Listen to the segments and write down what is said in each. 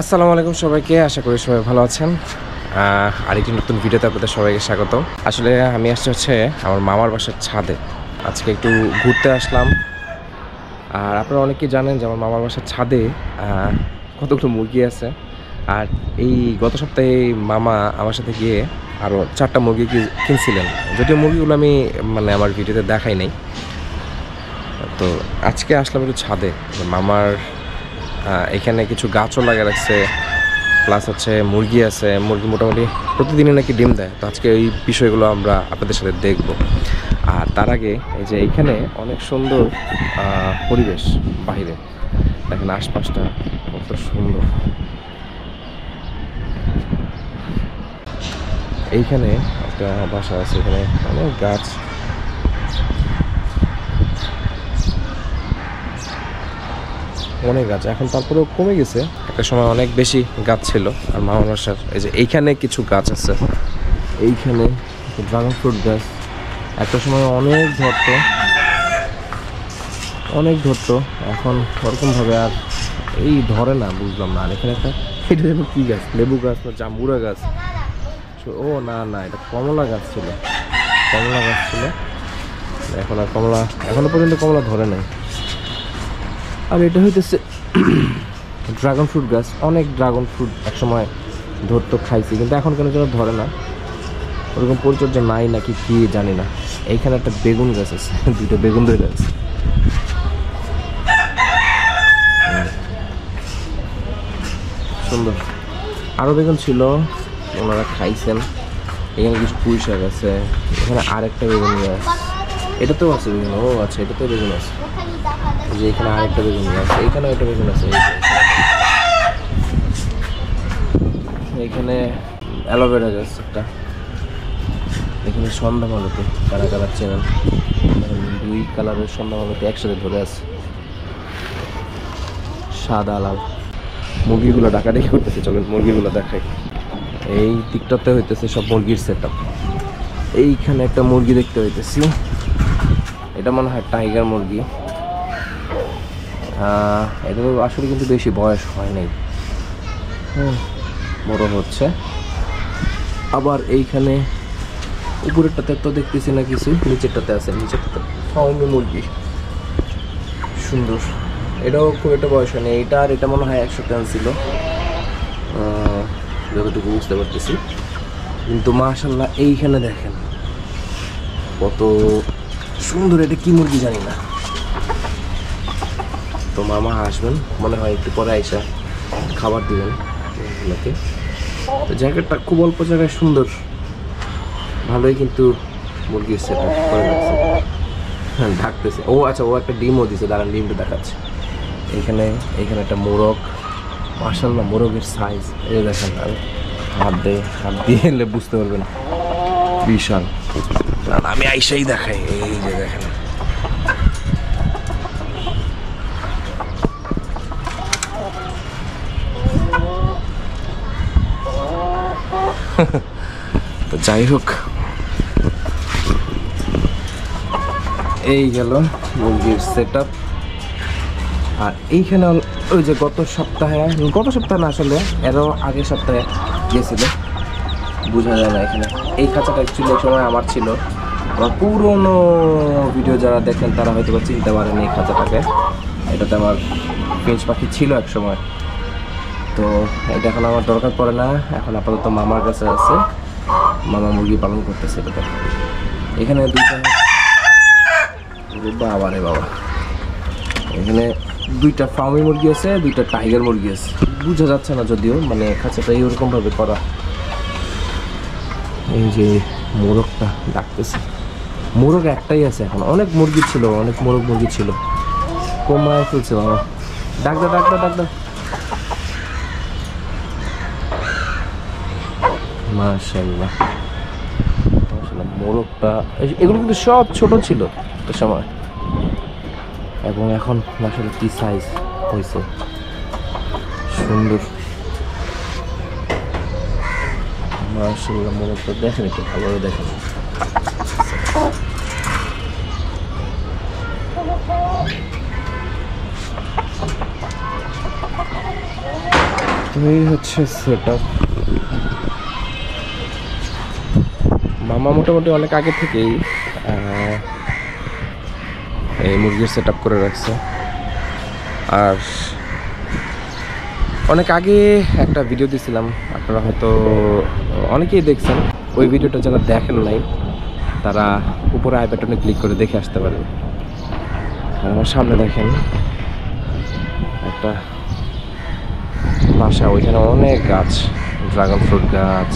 আসসালামু আলাইকুম সবাইকে, আশা করি সবাই ভালো আছেন। আরেকটি নতুন ভিডিওতে আপনাদের সবাইকে স্বাগত। আসলে আমি আসছি হচ্ছে আমার মামার বাসার ছাদে। আজকে একটু ঘুরতে আসলাম। আর আপনারা অনেকেই জানেন যে আমার মামার বাসার ছাদে কতগুলো মুরগি আছে। আর এই গত সপ্তাহে মামা আমার সাথে গিয়ে আরও 4টা মুরগি কিনছিলেন, যদিও মুরগিগুলো আমি আমার ভিডিওতে দেখাই নাই। তো আজকে আসলাম একটু ছাদে। মামার এখানে কিছু গাছও লাগিয়ে রাখছে, প্লাস হচ্ছে মুরগি আছে। মুরগি মোটামুটি প্রতিদিনই নাকি ডিম দেয়। তো আজকে এই বিষয়গুলো আমরা আপনাদের সাথে দেখব। আর তার আগে এই যে এইখানে অনেক সুন্দর পরিবেশ, বাহিরে দেখেন আশপাশটা কত সুন্দর। এইখানে একটা বাসা আছে, এখানে অনেক গাছ, অনেক গাছ এখন তারপরেও কমে গেছে। একটা সময় অনেক বেশি গাছ ছিল। আর মামার বাসার এই যে এইখানে কিছু গাছ আছে, এইখানে ড্রাগন ফ্রুট গাছ একটা সময় অনেক ধরতো, এখন ওরকমভাবে আর এই ধরে না, বুঝলাম না। আর এখানে একটা, এটা যেন কী গাছ, লেবু গাছ না জাম্বুরা গাছ? ও না না, এটা কমলা গাছ ছিল, এখন আর কমলা, এখনো পর্যন্ত কমলা ধরে নাই। আর এটা হইতেছে ড্রাগন ফ্রুট গাছ। অনেক ড্রাগন ফ্রুট একসময় ধরতো, খাইছি, কিন্তু এখন কেন যেন ধরে না, ওরকম পরিচর্যা নাই নাকি কি জানি না। এইখানে একটা বেগুন গাছ আছে, দুটো বেগুন ধরে আছে, সুন্দর। আরও বেগুন ছিল, ওনারা খাইছেন। এখানে কিছু পুঁই শাক আছে, এখানে আরেকটা বেগুন গাছ, এটাতেও আছে বেগুন। ও আচ্ছা, এটাতেও বেগুন আছে। যে এখানে আরেকটা বেগুন গাছ, এইখানেও একটা বেগুন আছে। এখানে অ্যালোভেরা গাছ একটা, এখানে সন্ধ্যা মালতি, কারা কারা চেনেন, দুই কালারের সন্ধ্যা মালতি একসাথে ধরে আছে, সাদা লাল। মুরগিগুলো ডাকাডাকি করতেছে, চলেন মুরগিগুলো দেখাই। এই দিকটাতে হইতেছে সব মুরগির সেট আপ। এইখানে একটা মুরগি দেখতে হইতেছি, এটা মনে হয় টাইগার মুরগি। এটা তো আসলে কিন্তু বেশি বয়স হয় নাই, বড় হচ্ছে। আবার এইখানে উপরেরটাতে তো দেখতেছি না কিছু, নিচেরটাতে আছে, নিচেরটাতে ফাউমি মুরগি, সুন্দর। এটাও খুব একটা বয়স হয় নেই। এটা আর এটা মনে হয় 100 টান ছিল, যতটুকু বুঝতে পারতেছি। কিন্তু মাশাআল্লাহ এইখানে দেখেন কত সুন্দর। এটা কি মুরগি জানি না। তো মামা আসবেন মনে হয় একটু পরে, আইসা খাবার দিবেন এগুলোকে। তো জায়গাটা খুব অল্প জায়গায় সুন্দর, ভালোই কিন্তু মুরগির সেট আপ করে রাখছে। হ্যাঁ, ঢাকতেছে। ও আচ্ছা, ও একটা ডিমও দিছে, দাঁড়ান ডিমটা দেখাচ্ছে। এইখানে একটা মোরগ, মাশাআল্লাহ মোরগের সাইজ এই দেখেন। আর হাত দিয়ে এলে বুঝতে পারবেন, বিশাল। আমি আইসাই দেখাই, এই যে দেখেন। তো যাই হোক, এই গেল মুরগির সেট আপ। আর এইখানে ওই যে গত সপ্তাহে না, আসলে এরও আগের সপ্তাহে গেছিল, বোঝা যায় না। এখানে এই খাঁচাটা অ্যাকচুয়ালি এক সময় আমার ছিল। আমার পুরোনো ভিডিও যারা দেখেন তারা হয়তো বা চিনতে পারেন এই খাঁচাটাকে। এটাতে আমার পেঁচ পাখি ছিল এক সময়। তো এটা এখন আমার দরকার পড়ে না, এখন আপাতত মামার কাছে আছে, মামা মুরগি পালন করতেছে এটাতে। এখানে বাবা রে বাবা, এখানে 2টা ফার্মি মুরগি আছে, 2টা টাইগার মুরগি আছে। বোঝা যাচ্ছে না যদিও, খাঁচাটা এইরকম ভাবে করা। এই যে মোরগটা ডাকতেছে, মোরগ একটাই আছে এখন। অনেক মুরগি ছিল, অনেক মুরগি ছিল, কমায় ফেলছে বাবা। ডাক দাও। মাশাআল্লাহ মোরগটা, এগুলো কিন্তু সব ছোট ছিল একটা সময়, এবং এখন মাশাআল্লাহ কি সাইজ হয়েছে, সুন্দর। মাশাআল্লাহ মোরগটা দেখেন, একটু ভালোভাবে দেখেন। তো এই হচ্ছে সেটআপ। মামা মোটামুটি অনেক আগে থেকেই এই মুরগির সেটআপ করে রাখছে। আর অনেক আগে একটা ভিডিও দিয়েছিলাম, আপনারা হয়তো অনেকেই দেখছেন। ওই ভিডিওটা যারা দেখেন নাই তারা উপরে আই বাটনে ক্লিক করে দেখে আসতে পারেন। আমার সামনে দেখেন একটা বাসা, ওইখানে অনেক গাছ, ড্রাগন ফ্রুট গাছ,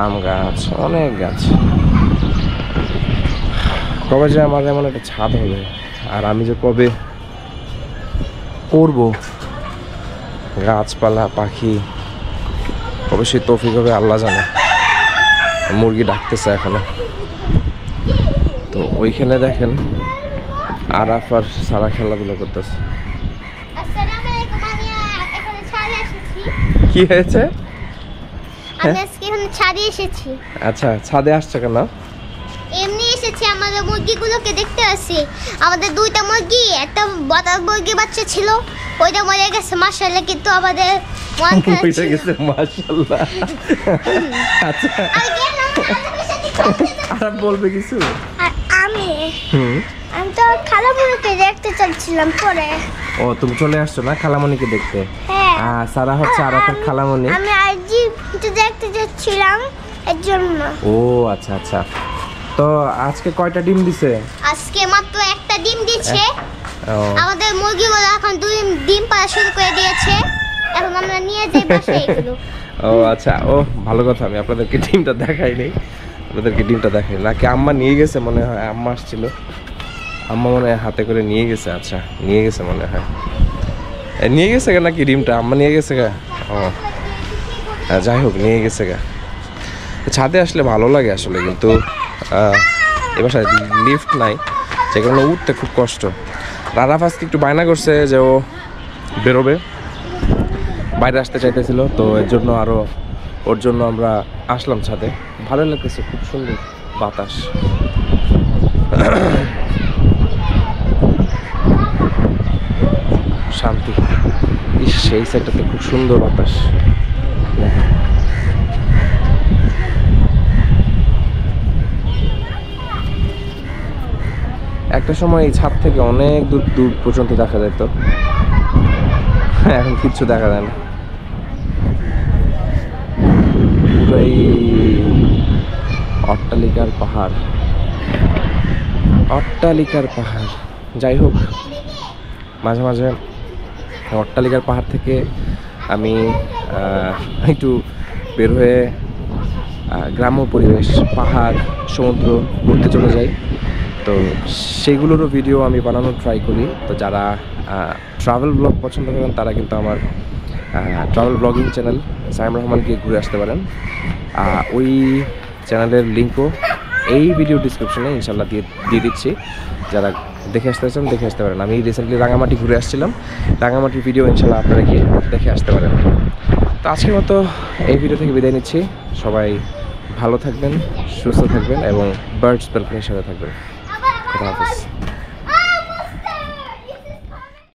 আম গাছ, অনেক গাছ। কবে যে আমার এমন একটা ছাদ হবে আর আমি যে কবে করবো গাছপালা পাখি, অবশ্যই তৌফিক হবে আল্লাহ জানে। মুরগি ডাকতেছে এখনো। তো ওইখানে দেখেন আরাফ আর সারা খেলাধুলা করতেছে। কি হয়েছে? ছাদে এসেছি। আচ্ছা, ছাদে আসছে কেন? এমনি এসেছি, আমাদের মুরগিগুলোকে দেখতে আসি। আমাদের দুইটা মুরগি, একটা বড় মুরগি বাচ্চা ছিল, ওইটা মরে গেছে মাশাআল্লাহ, কিন্তু আমাদের মন খারাপ হয়ে গেছে মাশাআল্লাহ। আচ্ছা, আরাফ বলবে কিছু? আমি তো খালামণিকে দেখতে চাচ্ছিলাম পরে। ও, তুমি চলে আসছো না খালামণিকে দেখতে? হ্যাঁ, সারা হচ্ছে আরাফের খালামণি। আমি আইজি দেখতে যাচ্ছিলাম এর জন্য। ও আচ্ছা আচ্ছা। তো আজকে কয়টা ডিম দিছে? আজকে মাত্র একটা ডিম দিয়েছে। আমাদের মুরগিগুলো এখন দুই ডিম পাড়া শুরু করে দিয়েছে। এখন আমরা নিয়ে যাই বাসায় এগুলো। ও আচ্ছা, ও ভালো কথা। আমি আপনাদেরকে ডিমটা দেখাইনি, নাকি আম্মা নিয়ে গেছে মনে হয়। আম্মা আসছিল, আম্মা মনে হয় হাতে করে নিয়ে গেছে। আচ্ছা, নিয়ে গেছে মনে হয়। নিয়ে গেছে গা নাকি ডিমটা? আম্মা নিয়ে গেছে গা? ও যাই হোক, নিয়ে গেছে গা। ছাদে আসলে ভালো লাগে আসলে, কিন্তু এ বাসায় লিফট নাই, যে কারণে উঠতে খুব কষ্ট। আরাফ আজকে একটু বায়না করছে যে ও বেরোবে, বাইরে আসতে চাইতেছিল, তো এর জন্য ওর জন্য আমরা আসলাম ছাদে। ভালো লাগতেছে, খুব সুন্দর বাতাস। শান্তি। সেই সাইডটাতে খুব সুন্দর বাতাস। একটা সময় এই ছাদ থেকে অনেক দূর দূর পর্যন্ত দেখা যেত, এখন কিচ্ছু দেখা যায় না। পুরোই অট্টালিকার পাহাড়, অট্টালিকার পাহাড়। যাই হোক, মাঝে মাঝে অট্টালিকার পাহাড় থেকে আমি একটু বের হয়ে গ্রাম্য পরিবেশ, পাহাড়, সমুদ্র ঘুরতে চলে যাই। তো সেগুলোরও ভিডিও আমি বানানোর ট্রাই করি। তো যারা ট্রাভেল ব্লগ পছন্দ করেন তারা কিন্তু আমার ট্রাভেল ব্লগিং চ্যানেল সাইম রহমানকে ঘুরে আসতে পারেন। ওই চ্যানেলের লিঙ্কও এই ভিডিও ডিসক্রিপশনে ইনশাল্লাহ দিয়ে দিচ্ছি। যারা দেখে আসতে চান দেখে আসতে পারেন। আমি রিসেন্টলি রাঙামাটি ঘুরে আসছিলাম, রাঙামাটির ভিডিও ইনশাল্লাহ আপনারা গিয়ে দেখে আসতে পারেন। তো আজকের মতো এই ভিডিও থেকে বিদায় নিচ্ছি। সবাই ভালো থাকবেন, সুস্থ থাকবেন এবং বার্ডস ব্যালকনির সাথে থাকবেন। খুদা হাফেজ।